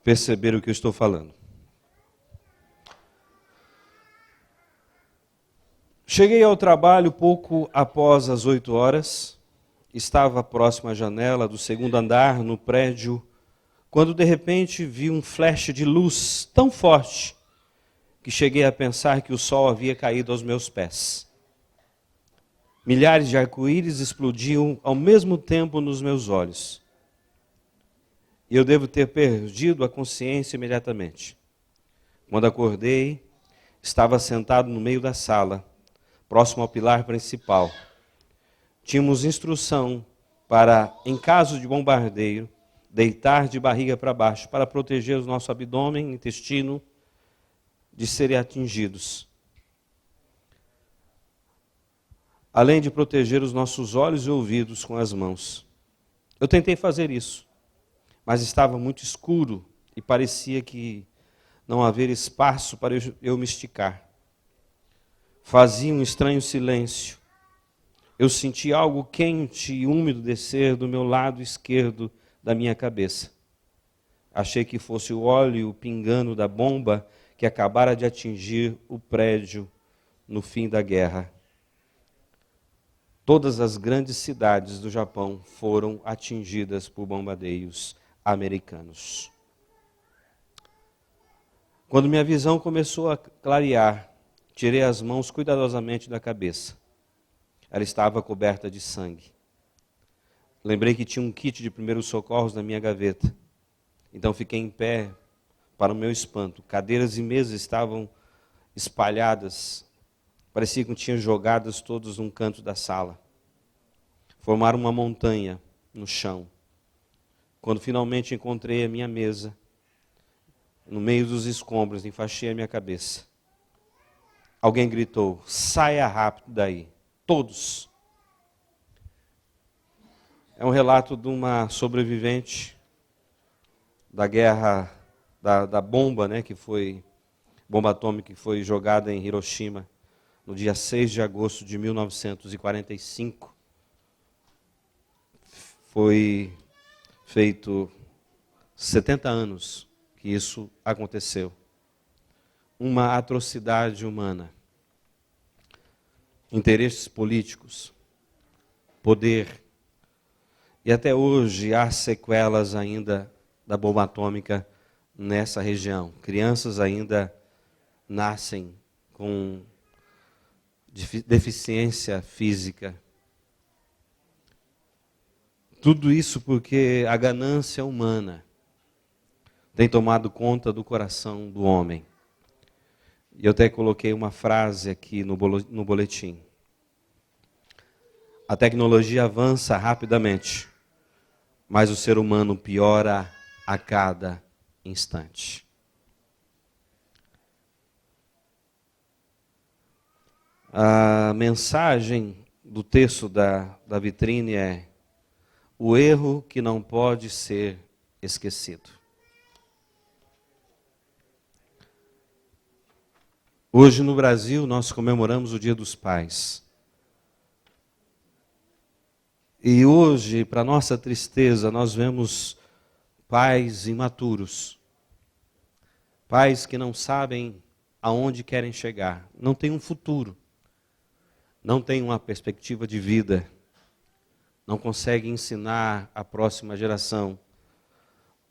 perceber o que eu estou falando. Cheguei ao trabalho pouco após as 8 horas, estava próximo à janela do segundo andar no prédio, quando de repente vi um flash de luz tão forte que cheguei a pensar que o sol havia caído aos meus pés. Milhares de arco-íris explodiam ao mesmo tempo nos meus olhos. E eu devo ter perdido a consciência imediatamente. Quando acordei, estava sentado no meio da sala, próximo ao pilar principal. Tínhamos instrução para, em caso de bombardeio, deitar de barriga para baixo para proteger o nosso abdômen e intestino de serem atingidos. Além de proteger os nossos olhos e ouvidos com as mãos. Eu tentei fazer isso, mas estava muito escuro e parecia que não haver espaço para eu me esticar. Fazia um estranho silêncio. Eu senti algo quente e úmido descer do meu lado esquerdo da minha cabeça. Achei que fosse o óleo pingando da bomba que acabara de atingir o prédio no fim da guerra. Todas as grandes cidades do Japão foram atingidas por bombardeios americanos. Quando minha visão começou a clarear, tirei as mãos cuidadosamente da cabeça. Ela estava coberta de sangue. Lembrei que tinha um kit de primeiros socorros na minha gaveta. Então fiquei em pé, para o meu espanto. Cadeiras e mesas estavam espalhadas. Parecia que tinham jogadas todos num canto da sala. Formaram uma montanha no chão. Quando finalmente encontrei a minha mesa, no meio dos escombros, enfaixei a minha cabeça. Alguém gritou: "Saia rápido daí, todos!" É um relato de uma sobrevivente da guerra, da bomba, bomba atômica que foi jogada em Hiroshima no dia 6 de agosto de 1945. Foi feito 70 anos que isso aconteceu. Uma atrocidade humana. Interesses políticos, poder. E até hoje há sequelas ainda da bomba atômica nessa região. Crianças ainda nascem com deficiência física. Tudo isso porque a ganância humana tem tomado conta do coração do homem. E eu até coloquei uma frase aqui no boletim. A tecnologia avança rapidamente, mas o ser humano piora a cada instante. A mensagem do texto da vitrine é: o erro que não pode ser esquecido. Hoje no Brasil nós comemoramos o Dia dos Pais. E hoje, para nossa tristeza, nós vemos pais imaturos. Pais que não sabem aonde querem chegar, não têm um futuro, não têm uma perspectiva de vida, não conseguem ensinar a próxima geração.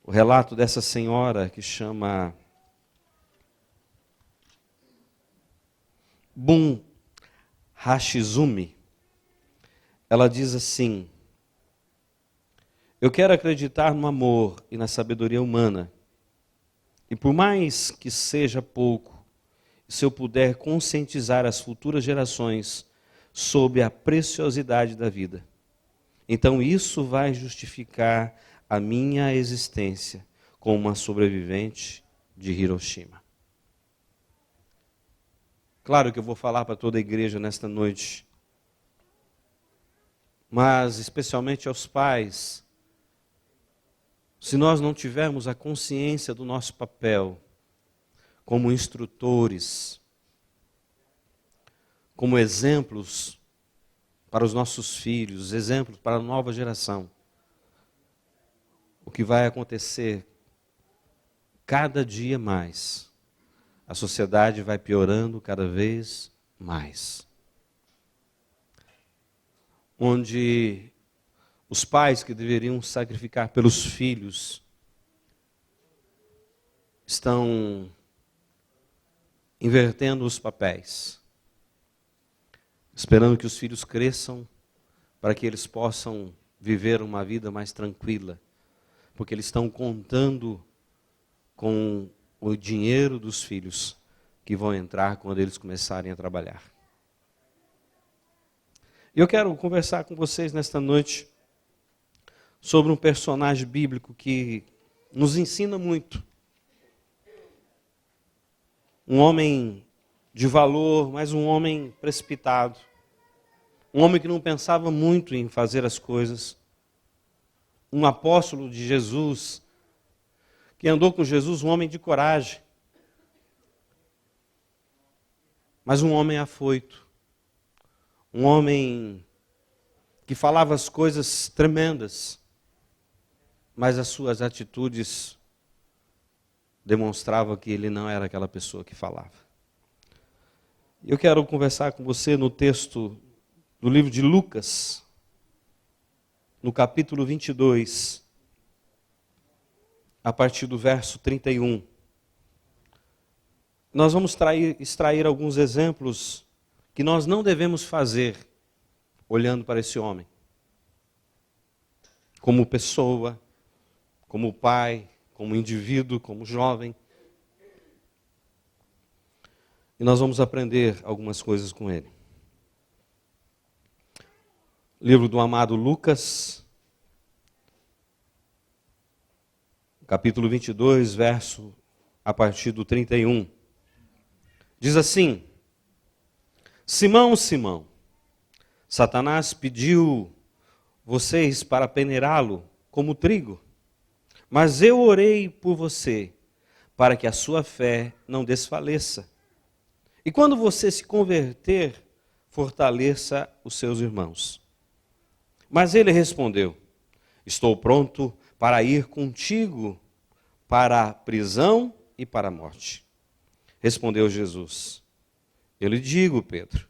O relato dessa senhora que chama Bun Hashizumi, ela diz assim: eu quero acreditar no amor e na sabedoria humana, e por mais que seja pouco, se eu puder conscientizar as futuras gerações sobre a preciosidade da vida, então isso vai justificar a minha existência como uma sobrevivente de Hiroshima. Claro que eu vou falar para toda a igreja nesta noite, mas especialmente aos pais, se nós não tivermos a consciência do nosso papel como instrutores, como exemplos para os nossos filhos, exemplos para a nova geração, o que vai acontecer cada dia mais, a sociedade vai piorando cada vez mais. Onde os pais que deveriam sacrificar pelos filhos estão invertendo os papéis, esperando que os filhos cresçam para que eles possam viver uma vida mais tranquila, porque eles estão contando com o dinheiro dos filhos que vão entrar quando eles começarem a trabalhar. E eu quero conversar com vocês nesta noite sobre um personagem bíblico que nos ensina muito. Um homem de valor, mas um homem precipitado. Um homem que não pensava muito em fazer as coisas. Um apóstolo de Jesus, que andou com Jesus, um homem de coragem. Mas um homem afoito. Um homem que falava as coisas tremendas, mas as suas atitudes demonstravam que ele não era aquela pessoa que falava. Eu quero conversar com você no texto do livro de Lucas, no capítulo 22, a partir do verso 31. Nós vamos extrair alguns exemplos que nós não devemos fazer olhando para esse homem. Como pessoa, como pai, como indivíduo, como jovem. E nós vamos aprender algumas coisas com ele. Livro do amado Lucas, capítulo 22, verso a partir do 31. Diz assim: Simão, Simão, Satanás pediu vocês para peneirá-lo como trigo, mas eu orei por você, para que a sua fé não desfaleça. E quando você se converter, fortaleça os seus irmãos. Mas ele respondeu: estou pronto para ir contigo para a prisão e para a morte. Respondeu Jesus: eu lhe digo, Pedro,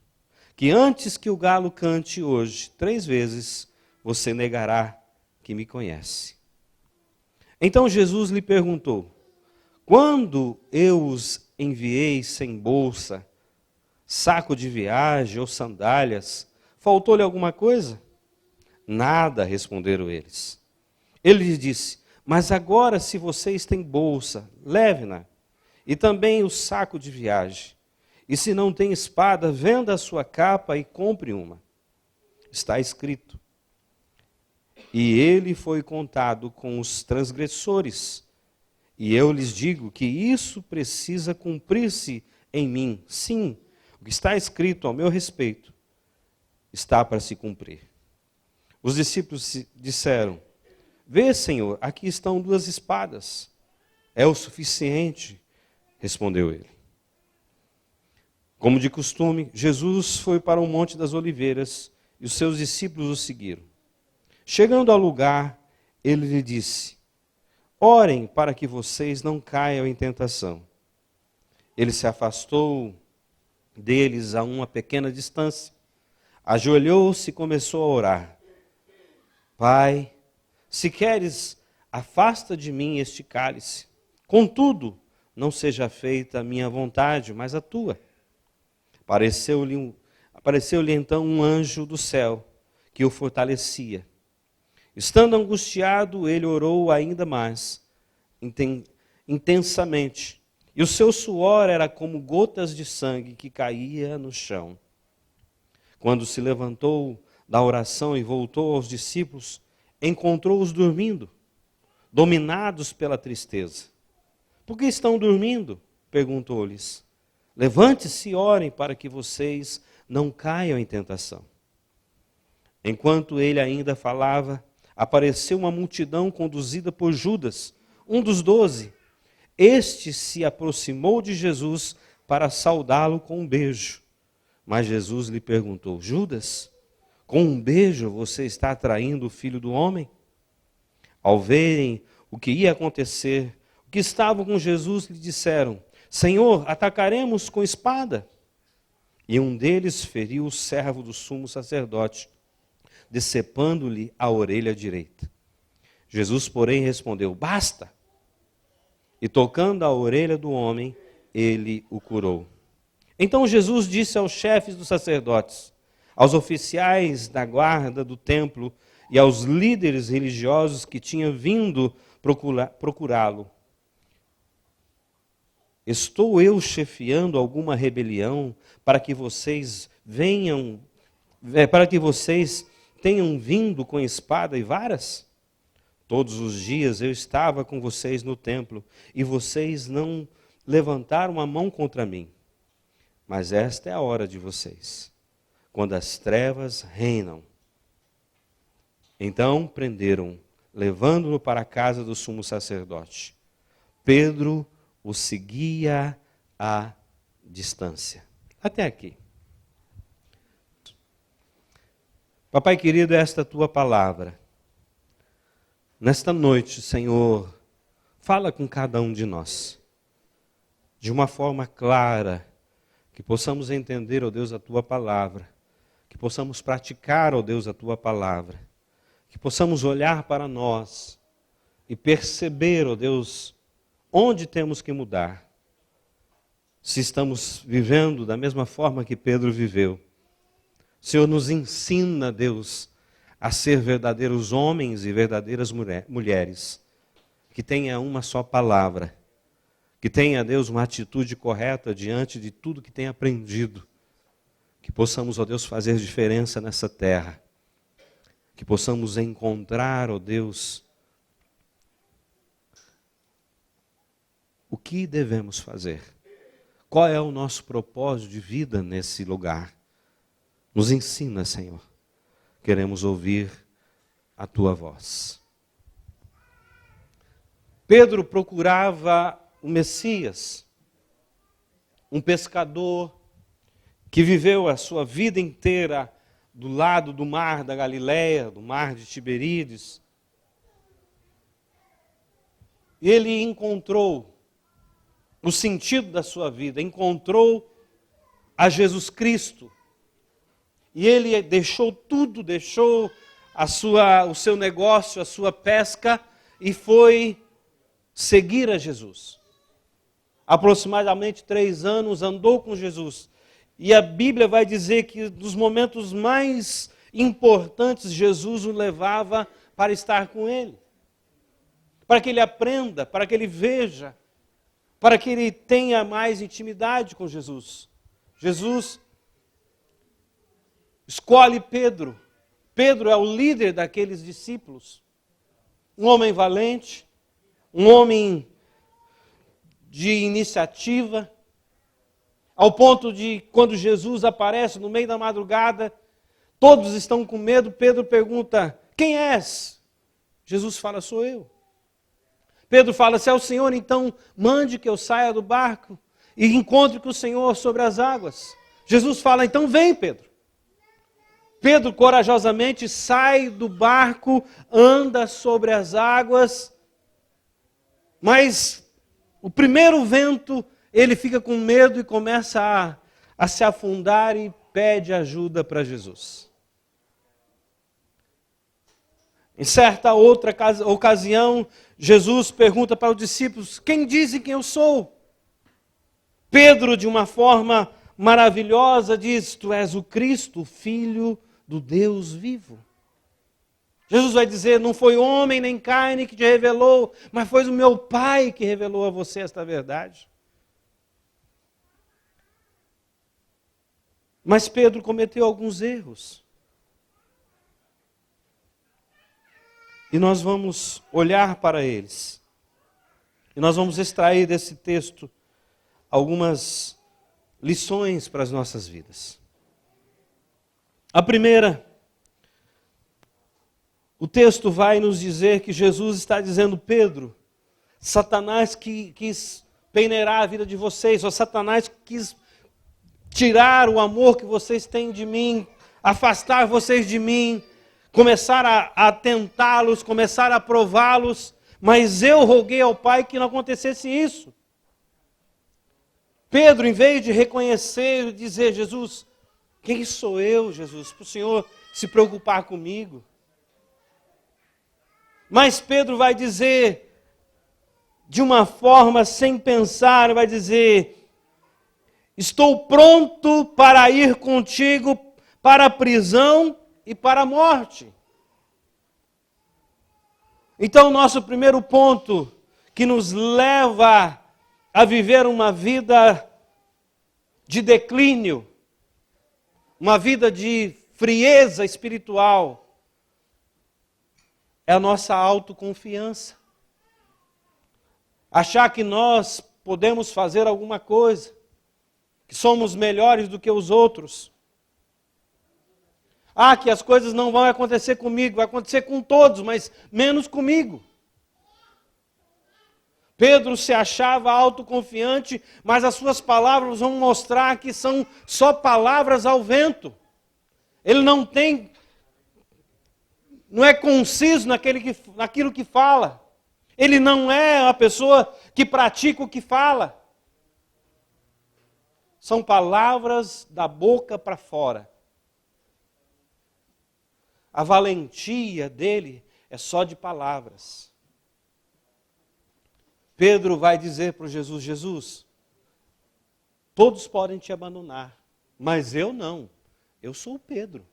que antes que o galo cante hoje 3 vezes, você negará que me conhece. Então Jesus lhe perguntou: quando eu os enviei sem bolsa, saco de viagem ou sandálias, faltou-lhe alguma coisa? Nada, responderam eles. Ele lhes disse: mas agora, se vocês têm bolsa, leve-na, e também o saco de viagem. E se não tem espada, venda a sua capa e compre uma. Está escrito: e ele foi contado com os transgressores. E eu lhes digo que isso precisa cumprir-se em mim. Sim, o que está escrito ao meu respeito está para se cumprir. Os discípulos disseram: vê, Senhor, aqui estão 2 espadas. É o suficiente, respondeu ele. Como de costume, Jesus foi para o Monte das Oliveiras e os seus discípulos o seguiram. Chegando ao lugar, ele lhe disse: orem para que vocês não caiam em tentação. Ele se afastou deles a uma pequena distância, ajoelhou-se e começou a orar. Pai, se queres, afasta de mim este cálice. Contudo, não seja feita a minha vontade, mas a tua. Apareceu-lhe então um anjo do céu, que o fortalecia. Estando angustiado, ele orou ainda mais, intensamente. E o seu suor era como gotas de sangue que caía no chão. Quando se levantou da oração e voltou aos discípulos, encontrou-os dormindo, dominados pela tristeza. Por que estão dormindo? Perguntou-lhes. Levante-se e orem para que vocês não caiam em tentação. Enquanto ele ainda falava, apareceu uma multidão conduzida por Judas, um dos 12. Este se aproximou de Jesus para saudá-lo com um beijo. Mas Jesus lhe perguntou: Judas, com um beijo você está atraindo o Filho do Homem? Ao verem o que ia acontecer, que estavam com Jesus lhe disseram: Senhor, atacaremos com espada? E um deles feriu o servo do sumo sacerdote, decepando-lhe a orelha direita. Jesus, porém, respondeu: Basta! E tocando a orelha do homem, ele o curou. Então Jesus disse aos chefes dos sacerdotes, aos oficiais da guarda do templo e aos líderes religiosos que tinham vindo procurá-lo: Estou eu chefiando alguma rebelião para que vocês tenham vindo com espada e varas? Todos os dias eu estava com vocês no templo e vocês não levantaram a mão contra mim. Mas esta é a hora de vocês, quando as trevas reinam. Então prenderam, levando-no para a casa do sumo sacerdote. Pedro o seguia à distância. Até aqui. Papai querido, esta é a tua palavra. Nesta noite, Senhor, fala com cada um de nós, de uma forma clara, que possamos entender, ó Deus, a tua palavra, que possamos praticar, ó Deus, a tua palavra, que possamos olhar para nós e perceber, ó Deus, onde temos que mudar, se estamos vivendo da mesma forma que Pedro viveu. Senhor, nos ensina, Deus, a ser verdadeiros homens e verdadeiras mulheres, que tenha uma só palavra, que tenha, Deus, uma atitude correta diante de tudo que tem aprendido, que possamos, ó Deus, fazer diferença nessa terra, que possamos encontrar, ó Deus, o que devemos fazer, qual é o nosso propósito de vida nesse lugar. Nos ensina, Senhor. Queremos ouvir a tua voz. Pedro procurava o Messias, um pescador que viveu a sua vida inteira do lado do mar da Galileia, do mar de Tiberíades. Ele encontrou o sentido da sua vida, encontrou a Jesus Cristo. E ele deixou tudo, deixou o seu negócio, a sua pesca, e foi seguir a Jesus. Aproximadamente 3 anos andou com Jesus. E a Bíblia vai dizer que nos momentos mais importantes, Jesus o levava para estar com ele. Para que ele aprenda, para que ele veja, para que ele tenha mais intimidade com Jesus. Jesus escolhe Pedro. Pedro é o líder daqueles discípulos. Um homem valente, um homem de iniciativa, ao ponto de, quando Jesus aparece no meio da madrugada, todos estão com medo. Pedro pergunta: quem és? Jesus fala: sou eu. Pedro fala: se é o Senhor, então mande que eu saia do barco e encontre com o Senhor sobre as águas. Jesus fala: então vem, Pedro. Pedro corajosamente sai do barco, anda sobre as águas, mas o primeiro vento, ele fica com medo e começa a se afundar e pede ajuda para Jesus. Em certa outra ocasião, Jesus pergunta para os discípulos: quem dizem que eu sou? Pedro, de uma forma maravilhosa, diz: tu és o Cristo, Filho do Deus vivo. Jesus vai dizer: não foi homem nem carne que te revelou, mas foi o meu Pai que revelou a você esta verdade. Mas Pedro cometeu alguns erros. E nós vamos olhar para eles. E nós vamos extrair desse texto algumas lições para as nossas vidas. A primeira, o texto vai nos dizer que Jesus está dizendo: Pedro, Satanás quis peneirar a vida de vocês, ou Satanás quis tirar o amor que vocês têm de mim, afastar vocês de mim, começar a tentá-los, começar a prová-los, mas eu roguei ao Pai que não acontecesse isso. Pedro, em vez de reconhecer e dizer, Jesus, quem sou eu, Jesus, para o Senhor se preocupar comigo? Mas Pedro vai dizer, de uma forma sem pensar, vai dizer, estou pronto para ir contigo para a prisão e para a morte. Então, nosso primeiro ponto que nos leva a viver uma vida de declínio, uma vida de frieza espiritual, é a nossa autoconfiança. Achar que nós podemos fazer alguma coisa, que somos melhores do que os outros. Que as coisas não vão acontecer comigo, vai acontecer com todos, mas menos comigo. Pedro se achava autoconfiante, mas as suas palavras vão mostrar que são só palavras ao vento. Ele não é conciso naquilo que fala. Ele não é uma pessoa que pratica o que fala. São palavras da boca para fora. A valentia dele é só de palavras. Pedro vai dizer para Jesus, Jesus, todos podem te abandonar, mas eu não. Eu sou o Pedro.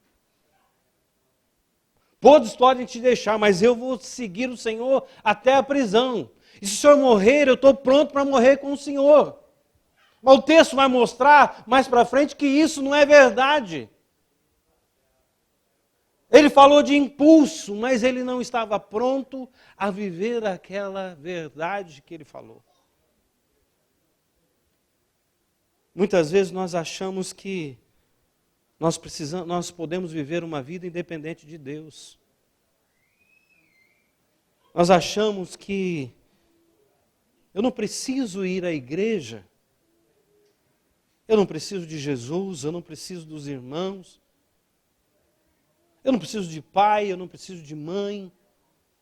Todos podem te deixar, mas eu vou seguir o Senhor até a prisão. E se o Senhor morrer, eu estou pronto para morrer com o Senhor. Mas o texto vai mostrar mais para frente que isso não é verdade. Ele falou de impulso, mas ele não estava pronto a viver aquela verdade que ele falou. Muitas vezes nós achamos que nós podemos viver uma vida independente de Deus. Nós achamos que eu não preciso ir à igreja, eu não preciso de Jesus, eu não preciso dos irmãos, eu não preciso de pai, eu não preciso de mãe,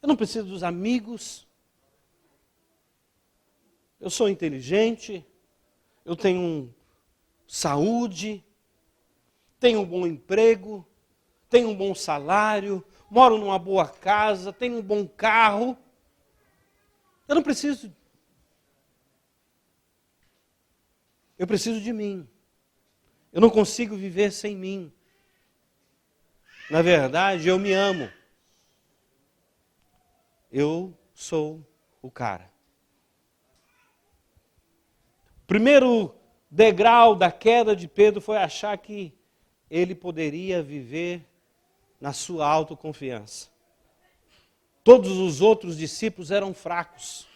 eu não preciso dos amigos, eu sou inteligente, eu tenho saúde, tenho um bom emprego, tenho um bom salário, moro numa boa casa, tenho um bom carro. Eu não preciso. Eu preciso de mim. Eu não consigo viver sem mim. Na verdade, eu me amo. Eu sou o cara. Primeiro degrau da queda de Pedro foi achar que ele poderia viver na sua autoconfiança. Todos os outros discípulos eram fracos.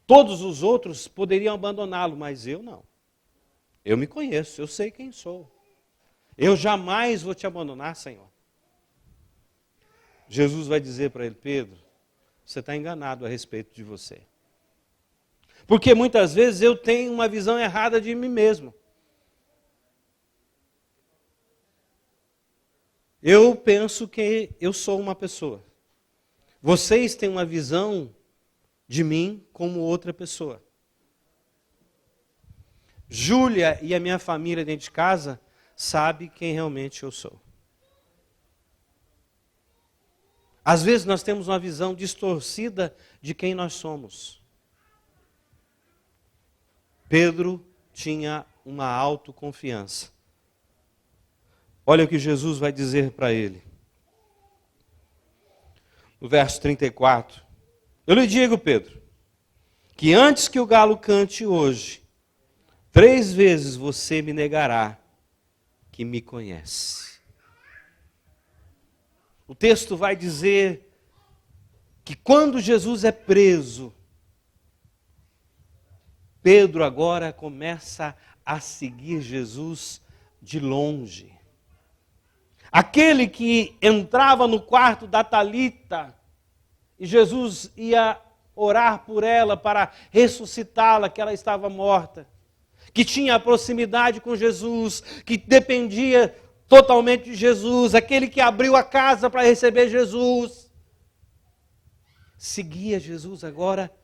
Todos os outros poderiam abandoná-lo, mas eu não. Eu me conheço, eu sei quem sou. Eu jamais vou te abandonar, Senhor. Jesus vai dizer para ele, Pedro, você está enganado a respeito de você. Porque muitas vezes eu tenho uma visão errada de mim mesmo. Eu penso que eu sou uma pessoa. Vocês têm uma visão de mim como outra pessoa. Júlia e a minha família dentro de casa sabe quem realmente eu sou. Às vezes nós temos uma visão distorcida de quem nós somos. Pedro tinha uma autoconfiança. Olha o que Jesus vai dizer para ele. No verso 34. Eu lhe digo, Pedro, que antes que o galo cante hoje, 3 vezes você me negará que me conhece. O texto vai dizer que quando Jesus é preso, Pedro agora começa a seguir Jesus de longe. Aquele que entrava no quarto da Talita e Jesus ia orar por ela para ressuscitá-la, que ela estava morta. Que tinha proximidade com Jesus, que dependia totalmente de Jesus, aquele que abriu a casa para receber Jesus. seguia Jesus agora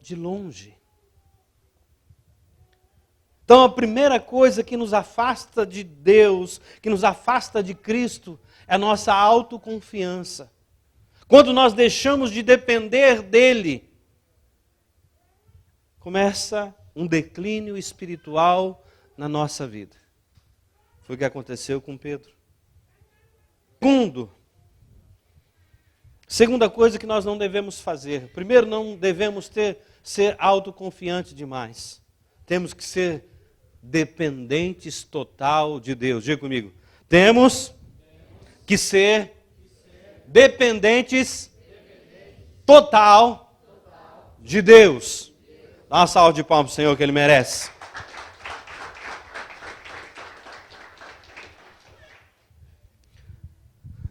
de longe. Então a primeira coisa que nos afasta de Deus, que nos afasta de Cristo, é a nossa autoconfiança. Quando nós deixamos de depender dele, começa um declínio espiritual na nossa vida. Foi o que aconteceu com Pedro. Segunda coisa que nós não devemos fazer. Primeiro, não devemos ser autoconfiantes demais. Temos que ser dependentes total de Deus. Diga comigo. Temos que ser dependentes total de Deus. Dá uma salva de palmas para o Senhor que Ele merece.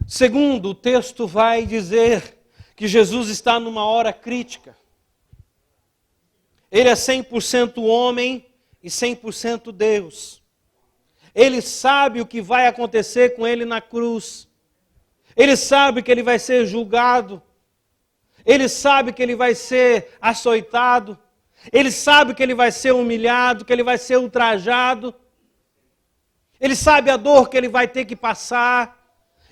Segundo, o texto vai dizer que Jesus está numa hora crítica. Ele é 100% homem e 100% Deus. Ele sabe o que vai acontecer com ele na cruz. Ele sabe que ele vai ser julgado. Ele sabe que ele vai ser açoitado. Ele sabe que ele vai ser humilhado, que ele vai ser ultrajado. Ele sabe a dor que ele vai ter que passar.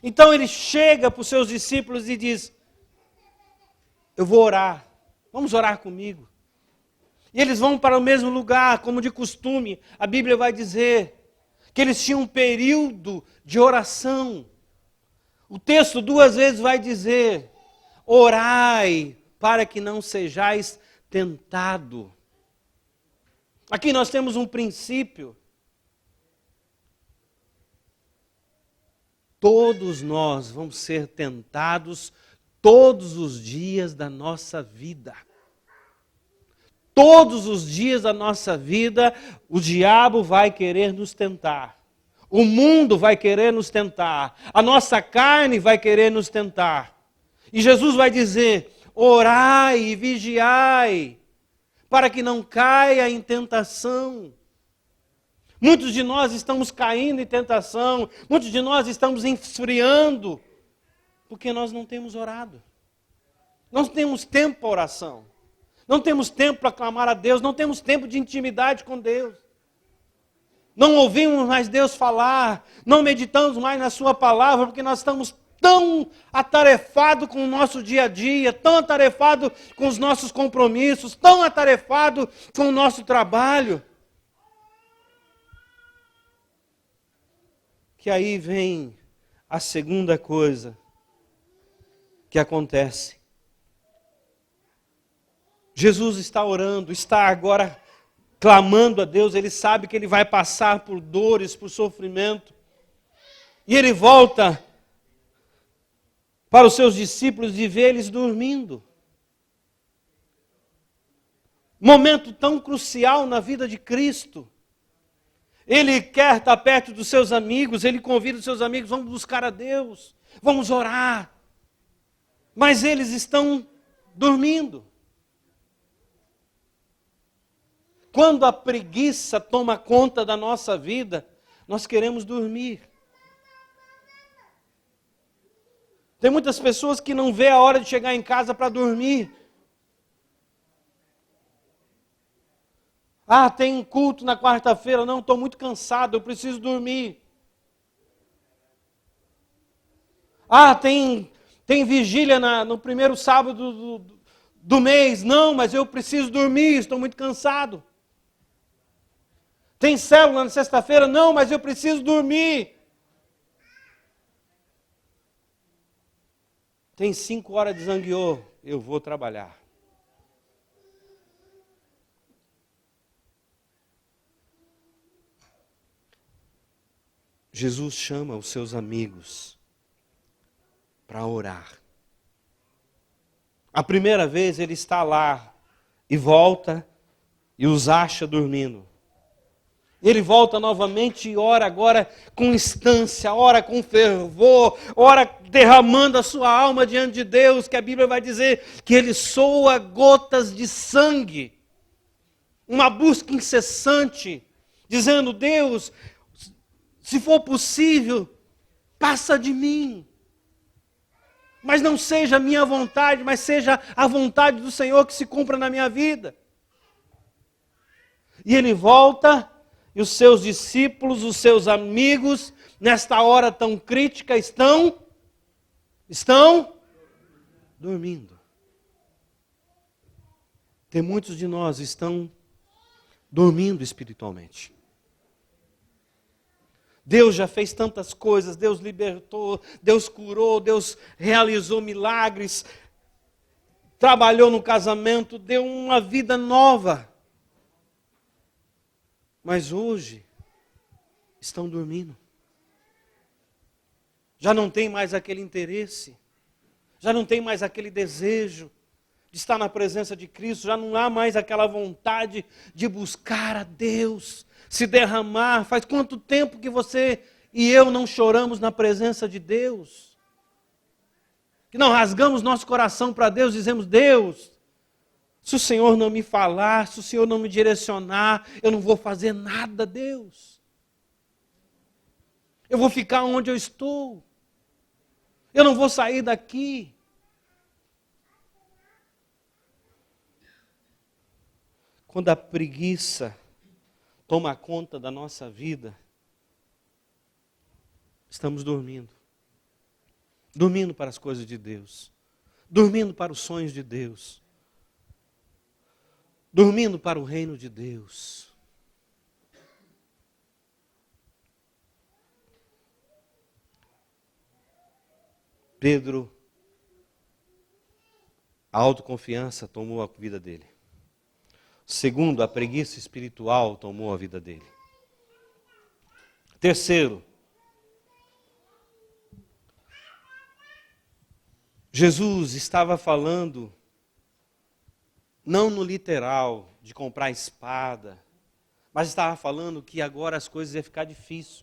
Então ele chega para os seus discípulos e diz: eu vou orar, vamos orar comigo. E eles vão para o mesmo lugar, como de costume. A Bíblia vai dizer que eles tinham um período de oração. O texto 2 vezes vai dizer: orai para que não sejais tentado. Aqui nós temos um princípio. Todos nós vamos ser tentados todos os dias da nossa vida. Todos os dias da nossa vida, o diabo vai querer nos tentar. O mundo vai querer nos tentar. A nossa carne vai querer nos tentar. E Jesus vai dizer: orai e vigiai, para que não caia em tentação. Muitos de nós estamos caindo em tentação, muitos de nós estamos esfriando, porque nós não temos orado. Não temos tempo para oração. Não temos tempo para clamar a Deus, não temos tempo de intimidade com Deus. Não ouvimos mais Deus falar, não meditamos mais na sua palavra, porque nós estamos tão atarefados com o nosso dia a dia, tão atarefados com os nossos compromissos, tão atarefados com o nosso trabalho. Que aí vem a segunda coisa que acontece. Jesus está orando, está agora clamando a Deus, ele sabe que ele vai passar por dores, por sofrimento. E ele volta para os seus discípulos e vê eles dormindo. Momento tão crucial na vida de Cristo. Ele quer estar perto dos seus amigos, ele convida os seus amigos: vamos buscar a Deus, vamos orar. Mas eles estão dormindo. Quando a preguiça toma conta da nossa vida, nós queremos dormir. Tem muitas pessoas que não vê a hora de chegar em casa para dormir. Ah, tem culto na quarta-feira. Não, estou muito cansado, eu preciso dormir. Ah, tem vigília no primeiro sábado do mês. Não, mas eu preciso dormir, estou muito cansado. Tem célula na sexta-feira? Não, mas eu preciso dormir. Tem 5 horas de zangueô, eu vou trabalhar. Jesus chama os seus amigos para orar. A primeira vez ele está lá e volta e os acha dormindo. Ele volta novamente e ora agora com instância, ora com fervor, ora derramando a sua alma diante de Deus, que a Bíblia vai dizer que ele soa gotas de sangue. Uma busca incessante, dizendo: Deus, se for possível, passa de mim. Mas não seja a minha vontade, mas seja a vontade do Senhor que se cumpra na minha vida. E ele volta, e os seus discípulos, os seus amigos, nesta hora tão crítica, estão dormindo. Tem muitos de nós que estão dormindo espiritualmente. Deus já fez tantas coisas, Deus libertou, Deus curou, Deus realizou milagres, trabalhou no casamento, deu uma vida nova. Mas hoje estão dormindo. Já não tem mais aquele interesse, já não tem mais aquele desejo de estar na presença de Cristo, já não há mais aquela vontade de buscar a Deus, se derramar. Faz quanto tempo que você e eu não choramos na presença de Deus? Que não rasgamos nosso coração para Deus, dizemos: Deus, se o Senhor não me falar, se o Senhor não me direcionar, eu não vou fazer nada, Deus. Eu vou ficar onde eu estou. Eu não vou sair daqui. Quando a preguiça toma conta da nossa vida, estamos dormindo. Dormindo para as coisas de Deus. Dormindo para os sonhos de Deus. Dormindo para o reino de Deus. Pedro, a autoconfiança tomou a vida dele. Segundo, a preguiça espiritual tomou a vida dele. Terceiro, Jesus estava falando, não no literal, de comprar espada, mas estava falando que agora as coisas iam ficar difíceis.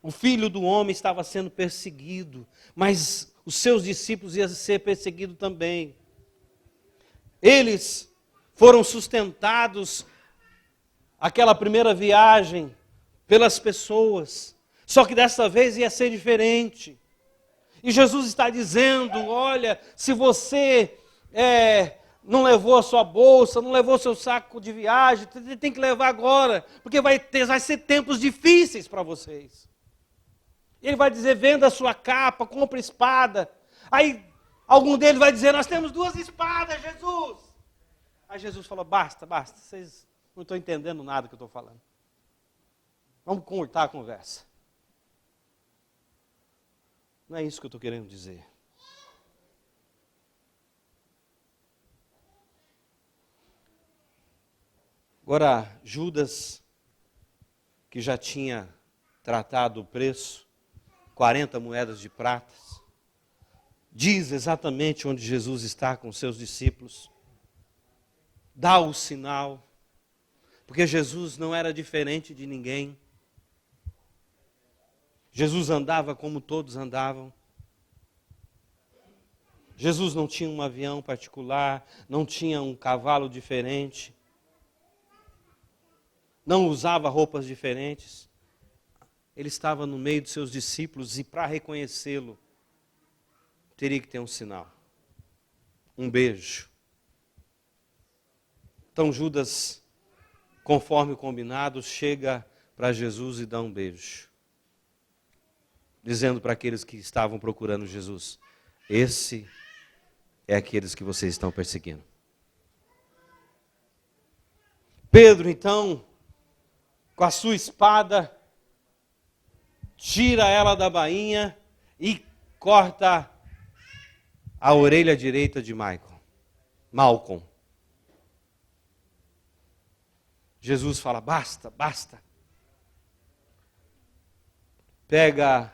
O Filho do Homem estava sendo perseguido, mas os seus discípulos iam ser perseguidos também. Eles foram sustentados, aquela primeira viagem, pelas pessoas. Só que dessa vez ia ser diferente. E Jesus está dizendo: olha, se você não levou a sua bolsa, não levou o seu saco de viagem, tem que levar agora, porque vai ser tempos difíceis para vocês. Ele vai dizer: venda a sua capa, compra espada. Aí algum deles vai dizer: nós temos 2 espadas, Jesus. Aí Jesus falou: basta, vocês não estão entendendo nada que eu estou falando. Vamos cortar a conversa. Não é isso que eu estou querendo dizer. Agora, Judas, que já tinha tratado o preço, 40 moedas de prata, diz exatamente onde Jesus está com seus discípulos. Dá o sinal, porque Jesus não era diferente de ninguém. Jesus andava como todos andavam. Jesus não tinha um avião particular, não tinha um cavalo diferente, não usava roupas diferentes. Ele estava no meio dos seus discípulos e para reconhecê-lo, teria que ter um sinal, um beijo. Então Judas, conforme o combinado, chega para Jesus e dá um beijo, dizendo para aqueles que estavam procurando Jesus: esse é aqueles que vocês estão perseguindo. Pedro, então, com a sua espada, tira ela da bainha e corta a orelha direita de Malcom. Jesus fala: basta. Pega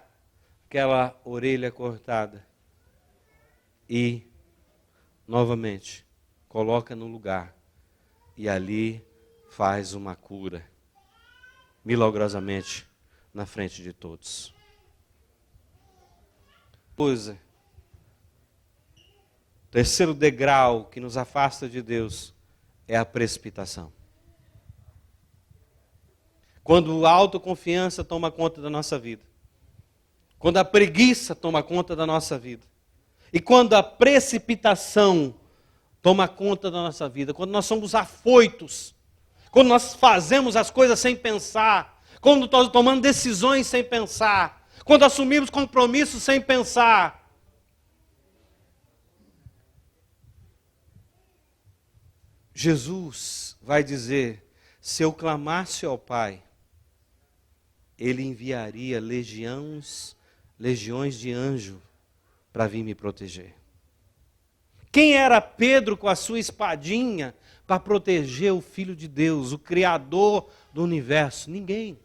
aquela orelha cortada e, novamente, coloca no lugar. E ali faz uma cura, milagrosamente, na frente de todos. Terceiro degrau que nos afasta de Deus é a precipitação. Quando a autoconfiança toma conta da nossa vida, quando a preguiça toma conta da nossa vida, E quando a precipitação toma conta da nossa vida, quando nós somos afoitos, quando nós fazemos as coisas sem pensar, quando nós tomamos decisões sem pensar, quando assumimos compromissos sem pensar, Jesus vai dizer: se eu clamasse ao Pai, Ele enviaria legiões de anjos para vir me proteger. Quem era Pedro com a sua espadinha para proteger o Filho de Deus, o Criador do universo? Ninguém.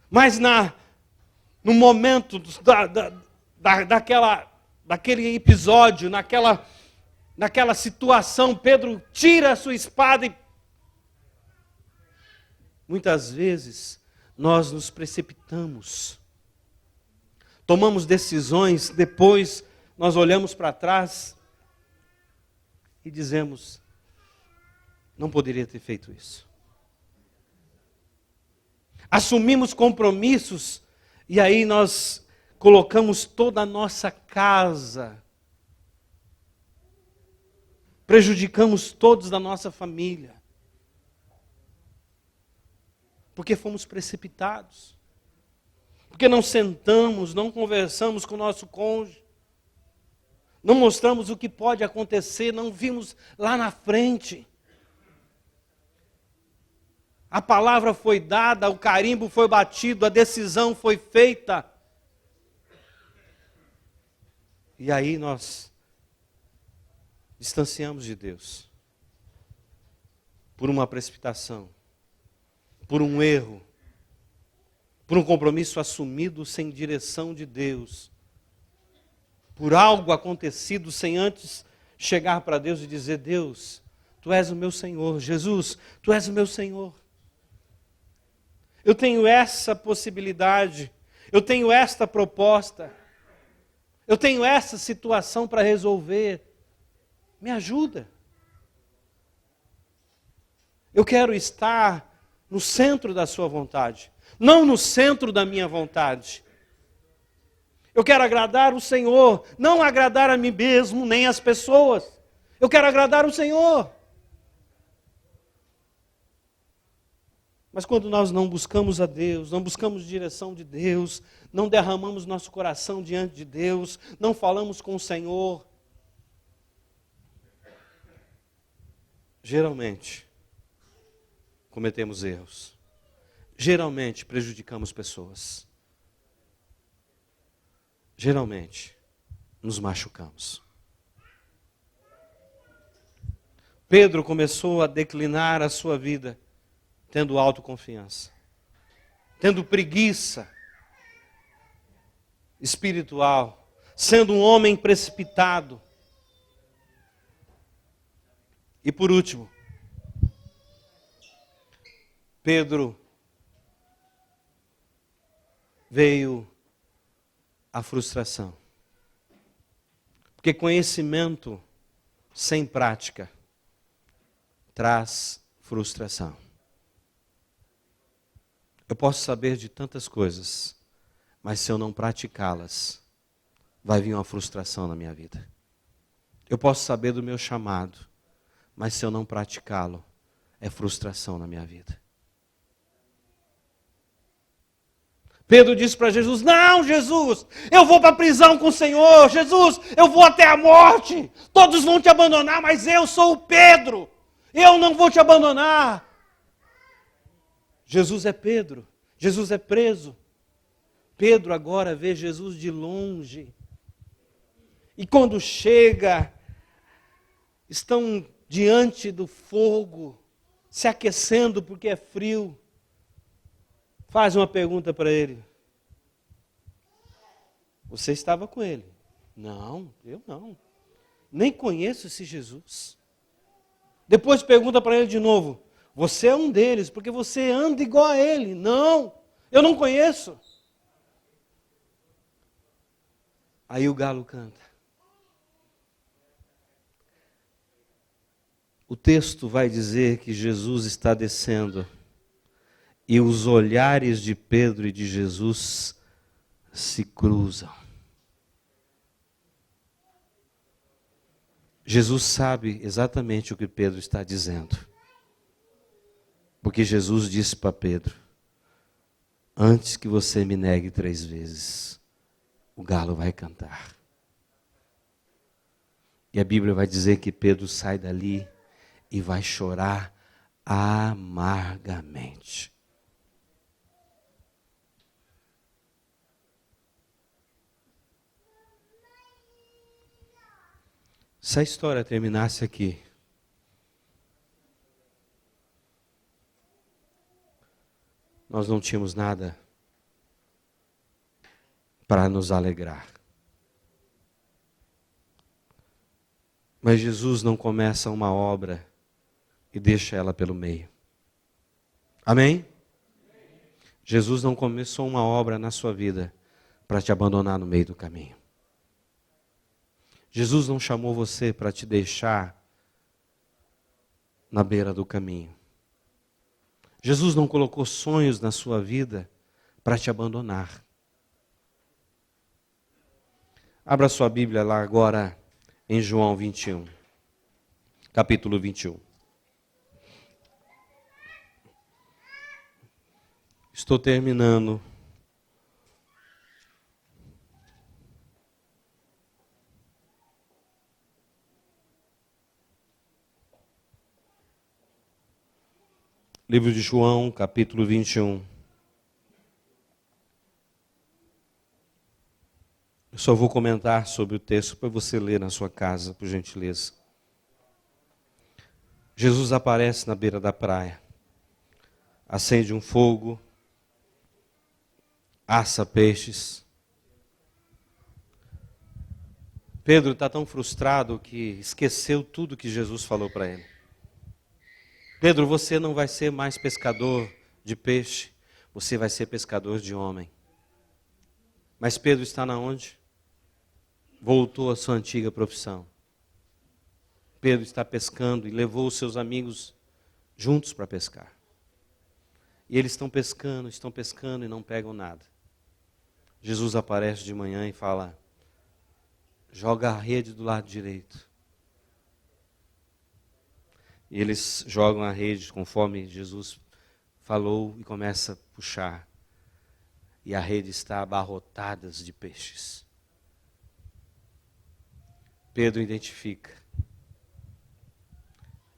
Mas no momento daquele episódio, naquela situação, Pedro tira a sua espada e muitas vezes nós nos precipitamos, tomamos decisões, depois nós olhamos para trás e dizemos: não poderia ter feito isso. Assumimos compromissos e aí nós colocamos toda a nossa casa, prejudicamos todos da nossa família, porque fomos precipitados, porque não sentamos, não conversamos com o nosso cônjuge, não mostramos o que pode acontecer, não vimos lá na frente. A palavra foi dada, o carimbo foi batido, a decisão foi feita. E aí nós distanciamos de Deus por uma precipitação, por um erro, por um compromisso assumido sem direção de Deus, por algo acontecido sem antes chegar para Deus e dizer: Deus, Tu és o meu Senhor, Jesus, Tu és o meu Senhor. Eu tenho essa possibilidade, eu tenho esta proposta, eu tenho essa situação para resolver, me ajuda. Eu quero estar no centro da sua vontade, não no centro da minha vontade. Eu quero agradar o Senhor, não agradar a mim mesmo, nem as pessoas. Eu quero agradar o Senhor. Mas quando nós não buscamos a Deus, não buscamos direção de Deus, não derramamos nosso coração diante de Deus, não falamos com o Senhor, geralmente cometemos erros. Geralmente prejudicamos pessoas. Geralmente nos machucamos. Pedro começou a declinar a sua vida tendo autoconfiança, tendo preguiça espiritual, sendo um homem precipitado. E por último, Pedro veio a frustração. Porque conhecimento sem prática traz frustração. Eu posso saber de tantas coisas, mas se eu não praticá-las, vai vir uma frustração na minha vida. Eu posso saber do meu chamado, mas se eu não praticá-lo, é frustração na minha vida. Pedro disse para Jesus: não, Jesus, eu vou para a prisão com o Senhor. Jesus, eu vou até a morte. Todos vão te abandonar, mas eu sou o Pedro. Eu não vou te abandonar. Jesus é Pedro. Jesus é preso. Pedro agora vê Jesus de longe. E quando chega, estão diante do fogo, se aquecendo porque é frio. Faz uma pergunta para ele. Você estava com ele? Não, eu não. Nem conheço esse Jesus. Depois pergunta para ele de novo. Você é um deles, porque você anda igual a ele. Não, eu não conheço. Aí o galo canta. O texto vai dizer que Jesus está descendo. E os olhares de Pedro e de Jesus se cruzam. Jesus sabe exatamente o que Pedro está dizendo. Porque Jesus disse para Pedro: antes que você me negue 3 vezes, o galo vai cantar. E a Bíblia vai dizer que Pedro sai dali e vai chorar amargamente. Se a história terminasse aqui, nós não tínhamos nada para nos alegrar. Mas Jesus não começa uma obra e deixa ela pelo meio. Amém? Jesus não começou uma obra na sua vida para te abandonar no meio do caminho. Jesus não chamou você para te deixar na beira do caminho. Jesus não colocou sonhos na sua vida para te abandonar. Abra sua Bíblia lá agora em João 21, capítulo 21. Estou terminando. Livro de João, capítulo 21. Eu só vou comentar sobre o texto para você ler na sua casa, por gentileza. Jesus aparece na beira da praia, acende um fogo, assa peixes. Pedro está tão frustrado que esqueceu tudo que Jesus falou para ele. Pedro, você não vai ser mais pescador de peixe, você vai ser pescador de homem. Mas Pedro está na onde? Voltou à sua antiga profissão. Pedro está pescando e levou os seus amigos juntos para pescar. E eles estão pescando e não pegam nada. Jesus aparece de manhã e fala: joga a rede do lado direito. E eles jogam a rede conforme Jesus falou e começa a puxar. E a rede está abarrotada de peixes. Pedro identifica: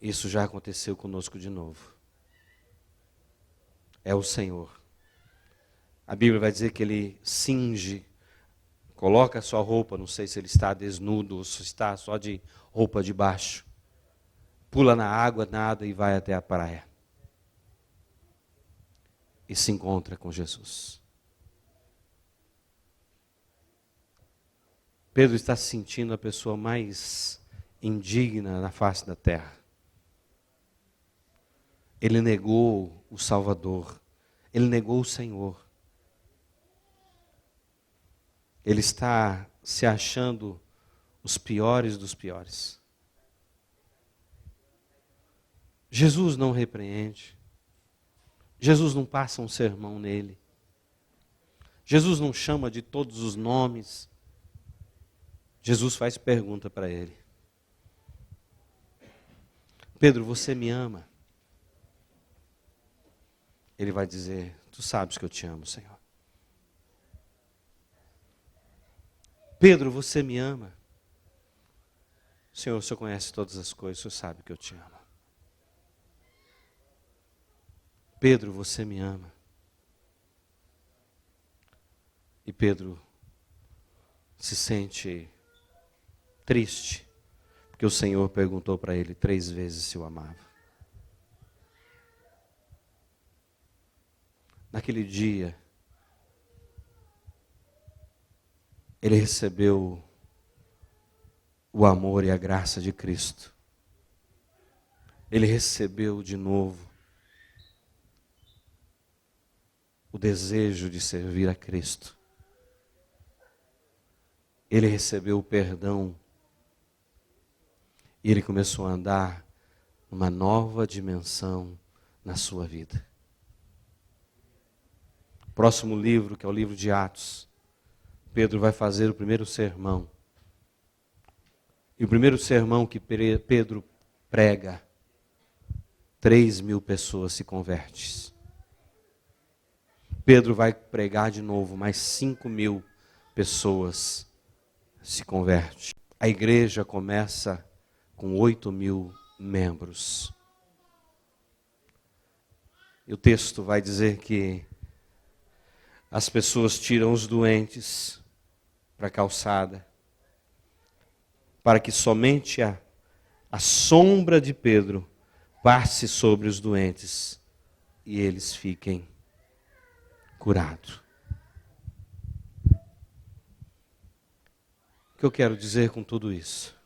isso já aconteceu conosco de novo. É o Senhor. A Bíblia vai dizer que ele cinge, coloca a sua roupa, não sei se ele está desnudo ou se está só de roupa de baixo. Pula na água, nada e vai até a praia. E se encontra com Jesus. Pedro está se sentindo a pessoa mais indigna na face da terra. Ele negou o Salvador. Ele negou o Senhor. Ele está se achando os piores dos piores. Jesus não repreende. Jesus não passa um sermão nele. Jesus não chama de todos os nomes. Jesus faz pergunta para ele: Pedro, você me ama? Ele vai dizer: tu sabes que eu te amo, Senhor. Pedro, você me ama? Senhor, o Senhor conhece todas as coisas, o Senhor sabe que eu te amo. Pedro, você me ama? E Pedro se sente triste, porque o Senhor perguntou para ele 3 vezes se o amava. Naquele dia, ele recebeu o amor e a graça de Cristo. Ele recebeu de novo o desejo de servir a Cristo. Ele recebeu o perdão. E ele começou a andar numa nova dimensão na sua vida. Próximo livro, que é o livro de Atos, Pedro vai fazer o primeiro sermão. E o primeiro sermão que Pedro prega, 3.000 pessoas se convertem. Pedro vai pregar de novo, mais 5.000 pessoas se convertem. A igreja começa com 8.000 membros. E o texto vai dizer que as pessoas tiram os doentes para a calçada, para que somente a sombra de Pedro passe sobre os doentes e eles fiquem curados. O que eu quero dizer com tudo isso?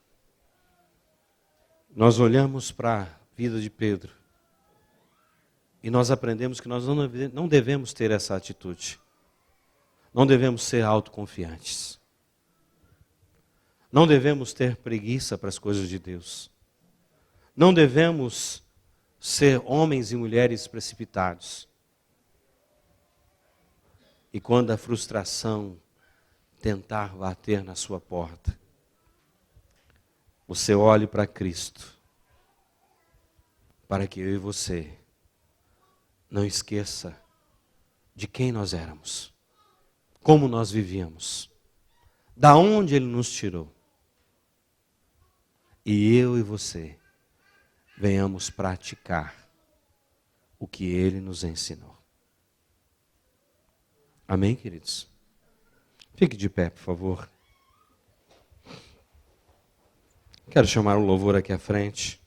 Nós olhamos para a vida de Pedro e nós aprendemos que nós não devemos ter essa atitude. Não devemos ser autoconfiantes. Não devemos ter preguiça para as coisas de Deus. Não devemos ser homens e mulheres precipitados. E quando a frustração tentar bater na sua porta, você olhe para Cristo, para que eu e você não esqueça de quem nós éramos, como nós vivíamos, da onde Ele nos tirou. E eu e você venhamos praticar o que Ele nos ensinou. Amém, queridos? Fique de pé, por favor. Quero chamar o louvor aqui à frente.